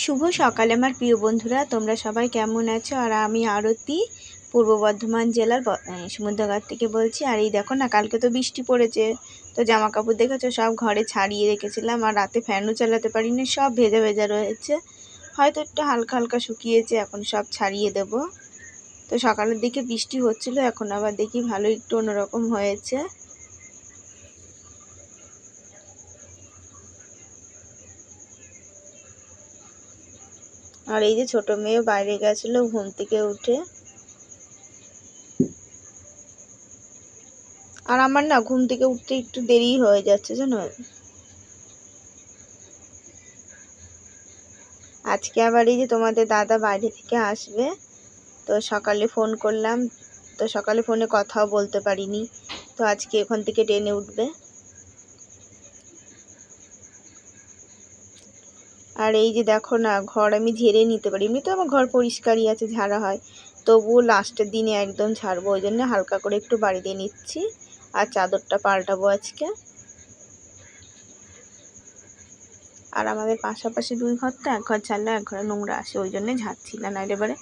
শুভ সকাল আমার প্রিয় বন্ধুরা, তোমরা সবাই কেমন আছো? আর আমি আরতি, পূর্ব বর্ধমান জেলার সমুদ্রঘাট থেকে বলছি। আর এই দেখো না, কালকে তো বৃষ্টি পড়েছে, তো জামা কাপড় দেখেছো সব ঘরে ছাড়িয়ে রেখেছিলাম, আর রাতে ফ্যানও চালাতে পারিনি, সব ভেজা ভেজা রয়েছে। হয়তো একটু হালকা হালকা শুকিয়েছে, এখন সব ছাড়িয়ে দেব। তো সকালের দিকে বৃষ্টি হচ্ছিল, এখন আবার দেখি ভালো একটু অন্যরকম হয়েছে। আর এই যে ছোট মেয়েও বাইরে গেছিলো ঘুম থেকে উঠে। আর আমার না ঘুম থেকে উঠতে একটু দেরি হয়ে যাচ্ছে জানো। আজকে আবার এই যে তোমাদের দাদা বাইরে থেকে আসবে, তো সকালে ফোন করলাম, তো সকালে ফোনে কথাও বলতে পারিনি, তো আজকে ওখান থেকে ট্রেনে উঠবে। আর এই যে দেখো না, ঘর আমি ঝেড়ে নিতে পারি, এমনি তো আমার ঘর পরিষ্কারই আছে, ঝাড়া হয়, তবুও লাস্টের দিনে একদম ঝাড়বো, ওই জন্য হালকা করে একটু বাড়ি দিয়ে নিচ্ছি। আর চাদরটা পাল্টাবো আজকে। আর আমাদের পাশাপাশি দুই ঘর, তো এক ঘর ছাড়লে এক ঘরে নোংরা আসে, ওই জন্যে ঝাড়ছি না, নাহলে এবারে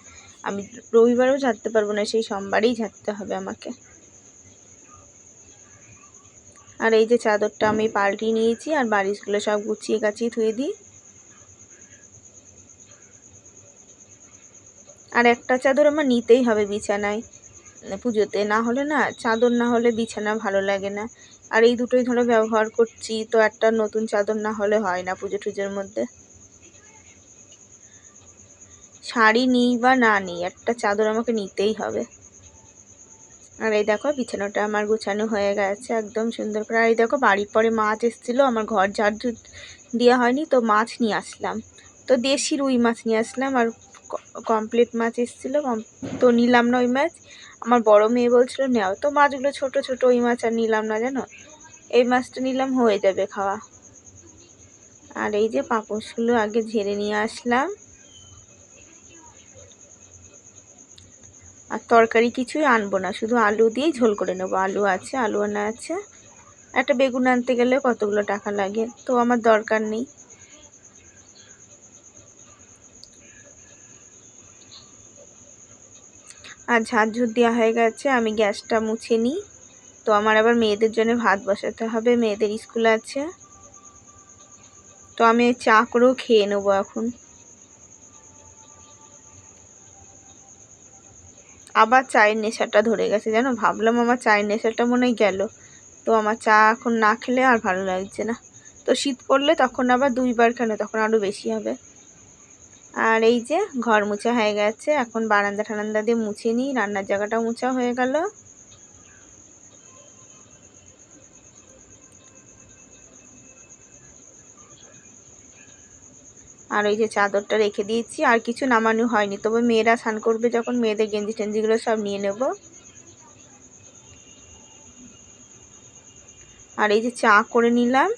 আমি রবিবারেও ঝাড়তে পারবো না, সেই সোমবারেই ঝাড়তে হবে আমাকে। আর এই যে চাদরটা আমি পাল্টিয়ে নিয়েছি, আর বালিশগুলো সব গুছিয়ে গাছিয়ে ধুয়ে দিই। আর একটা চাদর আমার নিতেই হবে বিছানায় পুজোতে, না হলে না, চাদর না হলে বিছানা ভালো লাগে না। আর এই দুটোই ধরো ব্যবহার করছি, তো একটা নতুন চাদর না হলে হয় না পুজো টুজোর মধ্যে। শাড়ি নিই বা না নিই, একটা চাদর আমাকে নিতেই হবে। আর এই দেখো বিছানাটা আমার গুছানো হয়ে গেছে একদম সুন্দর করে। আর এই দেখো বাড়ির পরে মাছ এসেছিলো, আমার ঘর ঝাড় দেওয়া হয়নি, তো মাছ নিয়ে আসলাম, তো দেশি রুই মাছ নিয়ে আসলাম। আর কমপ্লিট মাছ এসেছিলো, তো নিলাম না ওই মাছ। আমার বড় মেয়ে বলছিল নেও, তো মাছগুলো ছোট ছোট, ওই মাছ আর নিলাম না জানো, এই মাছটা নিলাম, হয়ে যাবে খাওয়া। আর এই যে পাপোশগুলো আগে ঝেড়ে নিয়ে আসলাম। আর তরকারি কিছুই আনবো না, শুধু আলু দিয়েই ঝোল করে নেবো, আলু আছে, আলু আনা আছে। একটা বেগুন আনতে গেলে কতগুলো টাকা লাগে, তো আমার দরকার নেই। আর ঝাড়ঝুড় দেওয়া হয়ে গেছে, আমি গ্যাসটা মুছে নিই। তো আমার আবার মেয়েদের জন্য ভাত বসাতে হবে, মেয়েদের স্কুল আছে, তো আমি চা করেও খেয়ে নেবো এখন। আবার চায়ের নেশাটা ধরে গেছে জানো, ভাবলাম আমার চায়ের নেশাটা মনে হয় গেল, তো আমার চা এখন না খেলে আর ভালো লাগছে না। তো শীত পড়লে তখন আবার দুইবার কেন, তখন আরও বেশি হবে। আর এই যে ঘর মোছা হয়ে গেছে, এখন বারান্দা ঠান্ডা দিয়ে মুছে নিই, রান্নার জায়গাটাও মোছা হয়ে গেল। আর ওই যে চাদরটা রেখে দিয়েছি, আর কিছু নামানো হয়নি, তবে মেয়েরা স্নান করবে যখন, মেয়েদের গেঞ্জি টেঞ্জিগুলো সব নিয়ে নেব। আর এই যে চা করে নিলাম,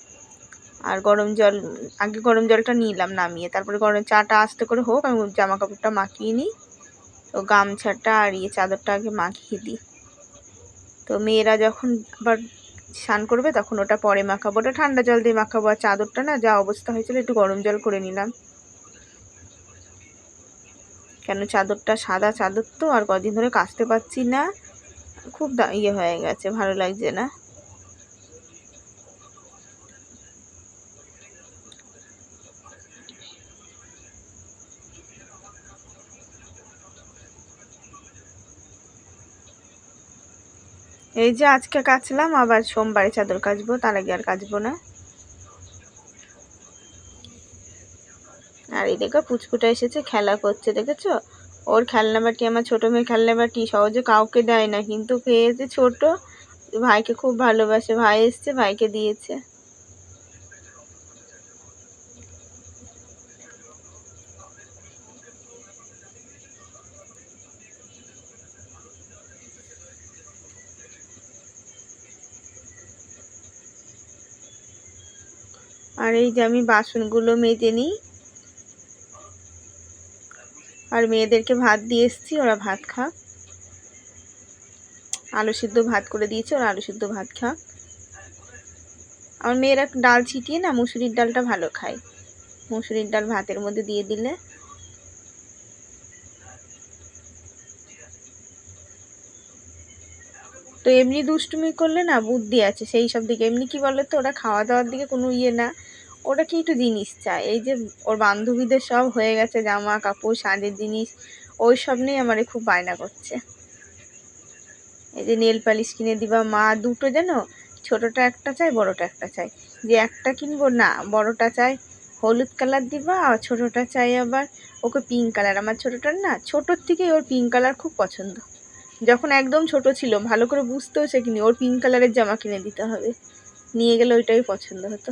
আর গরম জল, আগে গরম জলটা নিলাম নামিয়ে, তারপরে গরম চাটা আস্তে করে হোক, আমি জামা কাপড়টা মাখিয়ে নিই। তো গামছাটা আর চাদরটা আগে মাখিয়ে দিই, তো মেয়েরা যখন আবার স্নান করবে তখন ওটা পরে মাখাবো, ওটা ঠান্ডা জল দিয়ে মাখাবো। আর চাদরটা না যা অবস্থা হয়েছিল, একটু গরম জল করে নিলাম, কেন চাদরটা সাদা চাদর তো, আর কদিন ধরে কাচতে পারছি না, খুব হয়ে গেছে, ভালো লাগছে না। এই যে আজকে কাচলাম, আবার সোমবারে চাদর কাচবো, তার আগে আর কাচবো না। আর এই দেখো পুচকুটা এসেছে, খেলা করছে দেখেছো, ওর খেলনা বাটি, আমার ছোট মেয়ের খেলনা বাটি সহজে কাউকে দেয় না, কিন্তু পেয়েছে ছোট, ভাইকে খুব ভালোবাসে, ভাই এসছে ভাইকে দিয়েছে। আর এই যে আমি বাসনগুলো মেজে নিই, আর মেয়েদেরকে ভাত দিয়ে এসছি, ওরা ভাত খাক, আলু সিদ্ধ ভাত করে দিয়েছে, ওরা আলু সিদ্ধ ভাত খাক। আমার মেয়েরা ডাল ছিটিয়ে না মুসুরির ডালটা ভালো খায়, মুসুরির ডাল ভাতের মধ্যে দিয়ে দিলে। তো এমনি দুষ্টুমি করলে না বুদ্ধি আছে সেই সব দিকে। এমনি কি বলে তো, ওরা খাওয়া দাওয়ার দিকে কোনো ইয়ে না, ওরা কি একটু জিনিস চায়। এই যে ওর বান্ধবীদের সব হয়ে গেছে জামা কাপড় সাজের জিনিস, ওই সব নিয়ে আমারে খুব বায়না করছে। এই যে নেল পালিশ কিনে দিবা মা, দুটো যেন, ছোটটা একটা চাই বড়টা একটা চাই। যে একটা কিনবো না, বড়টা চাই হলুদ কালার দিবা, আর ছোটটা চাই আবার ওকে পিঙ্ক কালার। আমার ছোটটার না ছোটোর থেকেই ওর পিঙ্ক কালার খুব পছন্দ। যখন একদম ছোট ছিল ভালো করে বুঝতেও শেখিনি, ওর পিঙ্ক কালারের জামা কিনে দিতে হবে, নিয়ে গেলে ওইটাই পছন্দ হতো।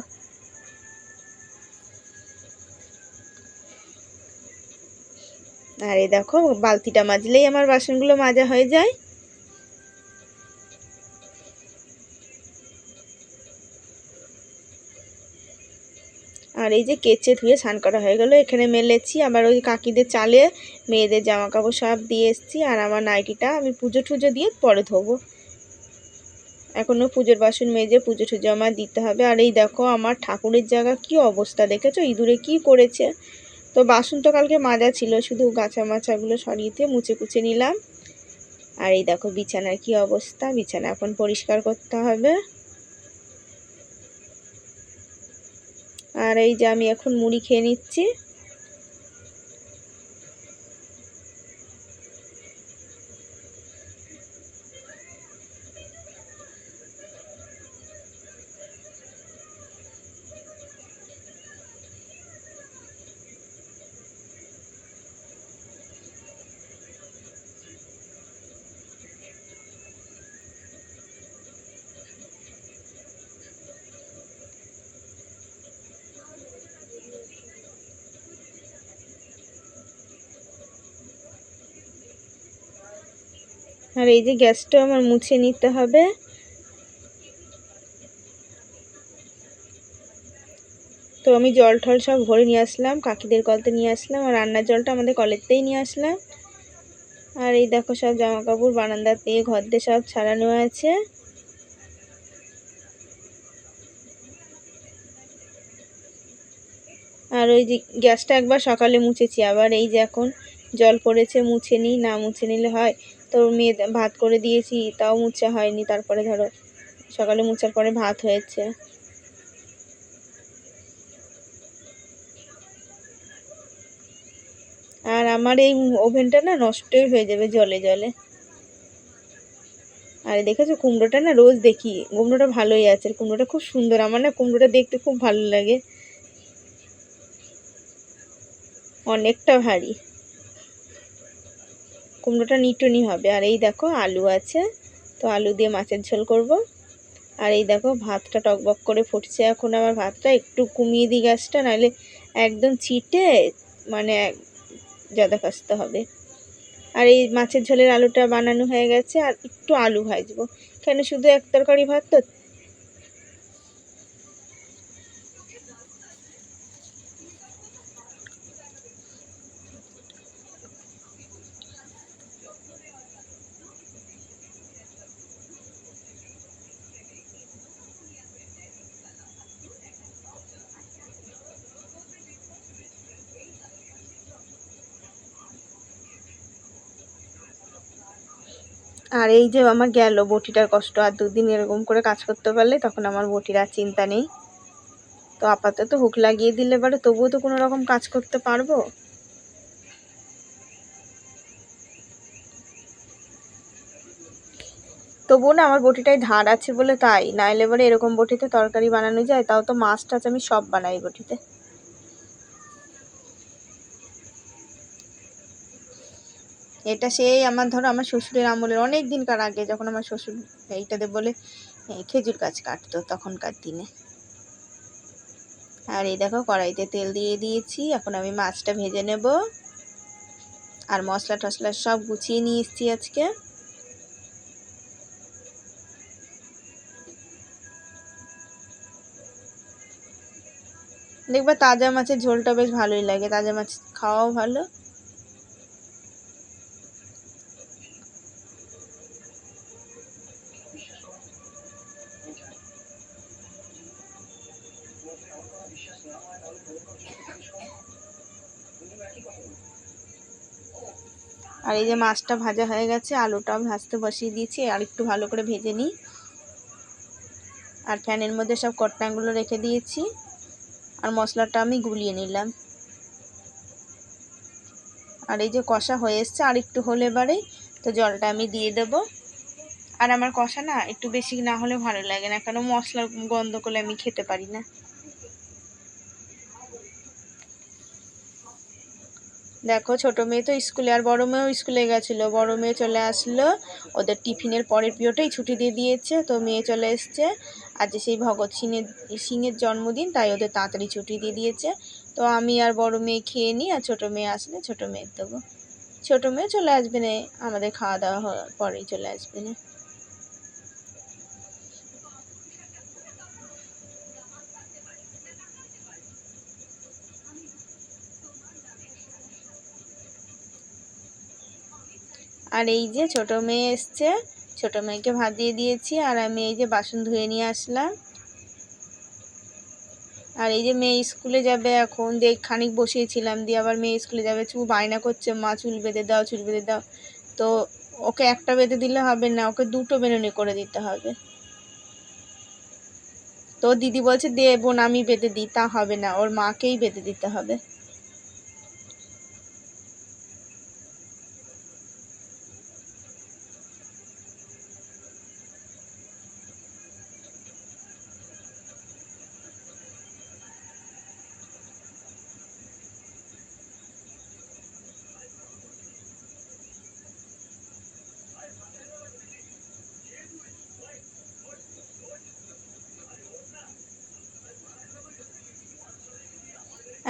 আর এই দেখো বালতিটা মাজলেই আমার বাসনগুলো মাজা হয়ে যায়। আর এই যে কেচে ধুয়ে স্নান করা হয়ে গেল, এখানে মেলেছি। আবার ওই কাকিদের চালে মেয়েদের জামা কাপড় সব দিয়ে এসেছি। আর আমার নাইটিটা আমি পুজো টুজো দিয়ে পরে ধোবো, এখনও পুজোর বাসন মেজে পুজো টুজো আমার দিতে হবে। আর এই দেখো আমার ঠাকুরের জায়গা কি অবস্থা দেখেছো, ইঁদুরে কি করেছে। তো বাসন তো কালকে মাজা ছিল, শুধু গাছা মাছাগুলো সরিয়ে দিয়ে মুছে কুচে নিলাম। আর এই দেখো বিছানার কি অবস্থা, বিছানা এখন পরিষ্কার করতে হবে। আর এই যে আমি এখন মুড়ি খেয়ে নিচ্ছি। আর এই যে গ্যাসটা আমার মুছে নিতে হবে। তো আমি জল টল সব ভরে নিয়ে আসলাম, কাকিদের কলতে নিয়ে আসলাম, আর রান্নার জলটা আমাদের কলেরতেই নিয়ে আসলাম। আর এই দেখো সব জামা কাপড় বারান্দার দিয়ে ঘর দিয়ে সব ছাড়ানো আছে। আর ওই যে গ্যাসটা একবার সকালে মুছেছি, আবার এই যে এখন জল পড়েছে, মুছে নিই, না মুছে নিলে হয়। তো মেয়ে ভাত করে দিয়েছি তাও মুছা হয়নি, তারপরে ধরো সকালে মুছার পরে ভাত হয়েছে। আর আমার এই ওভেনটা না নষ্টই হয়ে যাবে জলে জলে। আর দেখেছো কুমড়োটা না রোজ দেখি, কুমড়োটা ভালোই আছে, কুমড়োটা খুব সুন্দর, আমার না কুমড়োটা দেখতে খুব ভালো লাগে, অনেকটা ভারী, কুমড়োটা নিটুনি হবে। আর এই দেখো আলু আছে, তো আলু দিয়ে মাছের ঝোল করব। আর এই দেখো ভাতটা টকবক করে ফুটছে, এখন আমার ভাতটা একটু কমিয়ে দিই গ্যাসটা, নাহলে একদম ছিটে মানে জাদা কাশতে হবে। আর এই মাছের ঝোলের আলুটা বানানো হয়ে গেছে, আর একটু আলু ভাজবো, কেন শুধু এক তরকারি ভাত তো। আর এই যে আমার গেল বটিটার কষ্ট, আর দুদিন এরকম করে কাজ করতে পারলে তখন আমার বটির আর চিন্তা নেই। তো আপাতত হুক লাগিয়ে দিলে পরে তবুও তো কোনো রকম কাজ করতে পারবো। তবুও না আমার বটিটায় ধার আছে বলে তাই, নাইলে এবারে এরকম বটিতে তরকারি বানানো যায়, তাও তো মাছ টাছ আমি সব বানাই বটিতে। এটা সেই আমার ধরো আমার শ্বশুরের আমলের অনেক দিনকার আগে, যখন আমার শ্বশুর এইটাতে বলে খেজুর গাছ কাটতো তখনকার দিনে। আর এই দেখো কড়াইতে তেল দিয়ে দিয়েছি, এখন আমি মাছটা ভেজে নেব। আর মশলা টশলা সব গুছিয়ে নিয়ে এসেছি আজকে। দেখবা তাজা মাছের ঝোলটা বেশ ভালোই লাগে, তাজা মাছ খাওয়াও ভালো। আর এই যে মাছটা ভাজা হয়ে গেছে, আলুটাও ভাজতে বসিয়ে দিয়েছি, আর একটু ভালো করে ভেজে নিই। আর ফ্যানের মধ্যে সব কটনাগুলো রেখে দিয়েছি, আর মশলাটা আমি গুলিয়ে নিলাম। আর এই যে কষা হয়ে এসছে, আর একটু হলে এবারে তো জলটা আমি দিয়ে দেবো। আর আমার কষা না একটু বেশি না হলে ভালো লাগে না, কারণ মশলার গন্ধ করলে আমি খেতে পারি না। দেখো ছোট মেয়ে তো স্কুলে, আর বড় মেয়েও স্কুলে গেছিলো। বড় মেয়ে চলে আসলো, ওদের টিফিনের পরের পিরিয়ডটাই ছুটি দিয়ে দিয়েছে, তো মেয়ে চলে এসছে। আজ সেই ভগৎ সিংয়ের জন্মদিন, তাই ওদের তাড়াতাড়ি ছুটি দিয়ে দিয়েছে। তো আমি আর বড় মেয়ে খেয়ে নিই, আর ছোট মেয়ে আসলে ছোট মেয়ের দেবো। ছোট মেয়ে চলে আসবে না, আমাদের খাওয়া দাওয়া হওয়ার পরেই চলে আসবে না। আর এই যে ছোট মেয়ে এসছে, ছোট মেয়েকে ভাত দিয়ে দিয়েছি, আর আমি এই যে বাসন ধুয়ে নিয়ে আসলাম। আর এই যে মেয়ে স্কুলে যাবে এখন, খানিক বসিয়েছিলাম, দিয়ে আবার মেয়ে স্কুলে যাবে, বায়না করছে মা চুল বেঁধে দাও, চুল বেঁধে দাও। তো ওকে একটা বেঁধে দিলে হবে না, ওকে দুটো বেনুনি করে দিতে হবে। তো দিদি বলছে দে বোন আমি বেঁধে দিই, তা হবে না, ওর মাকেই বেঁধে দিতে হবে।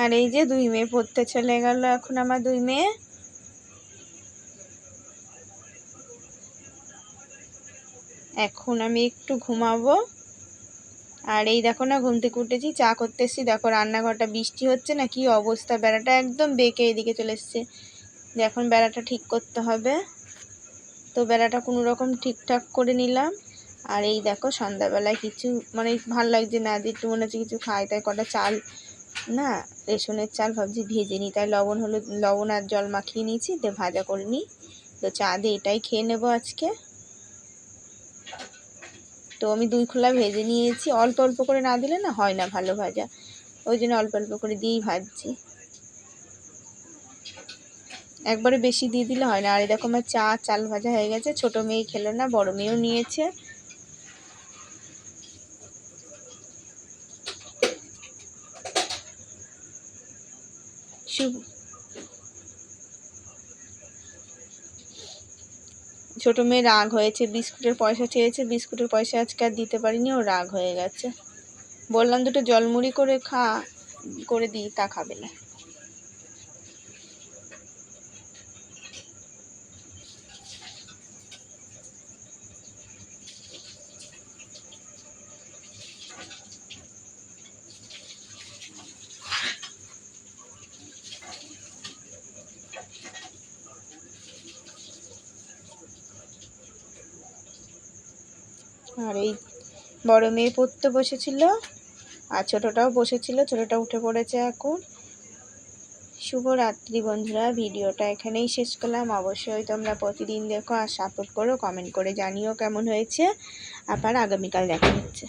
আর এই যে দুই মেয়ে পড়তে চলে গেল এখন আমার দুই মেয়ে। এখন আমি একটু ঘুমাবো। আর এই দেখো না ঘুম থেকে উঠেছি, চা করতে এসেছি, দেখো রান্নাঘরটা বৃষ্টি হচ্ছে না, কি অবস্থা, বেড়াটা একদম বেঁকে এদিকে চলে এসছে। এখন বেড়াটা ঠিক করতে হবে, তো বেড়াটা কোনো রকম ঠিকঠাক করে নিলাম। আর এই দেখো সন্ধ্যাবেলায় কিছু মানে ভালো লাগছে না, যে একটু মনে হচ্ছে কিছু খাই, তাই কটা চাল না রেশনের চাল ভাবছি ভেজে নিই, তাই লবণ আর জল মাখিয়ে নিয়েছি, দিয়ে ভাজা করে নিই। তো চা দিয়ে এটাই খেয়ে নেবো আজকে। তো আমি 2 খোলা ভেজে নিয়েছি, অল্প অল্প করে না দিলে না হয় না ভালো ভাজা, ওই জন্য অল্প অল্প করে দিয়েই ভাজছি, একবারে বেশি দিয়ে দিলে হয় না। আর এরকম আমার চাল ভাজা হয়ে গেছে, ছোট মেয়ে খেলো না, বড় মেয়েও নিয়েছে। ছোট মেয়ে রাগ হয়েছে, বিস্কুটের পয়সা চেয়েছে, বিস্কুটের পয়সা আজকে আর দিতে পারিনি, ও রাগ হয়ে গেছে। বললাম দুটো জলমুড়ি করে করে দিই, তা খাবে না। আর এই বড় মেয়ে পড়তে বসেছিল, আর ছোটটাও বসেছিল, ছোটটা উঠে পড়েছে এখন। শুভরাত্রি বন্ধুরা, ভিডিওটা এখানেই শেষ করলাম। অবশ্যই তোমরা প্রতিদিন দেখো আর সাপোর্ট করো, কমেন্ট করে জানিও কেমন হয়েছে। আবার আগামীকাল দেখা হচ্ছে।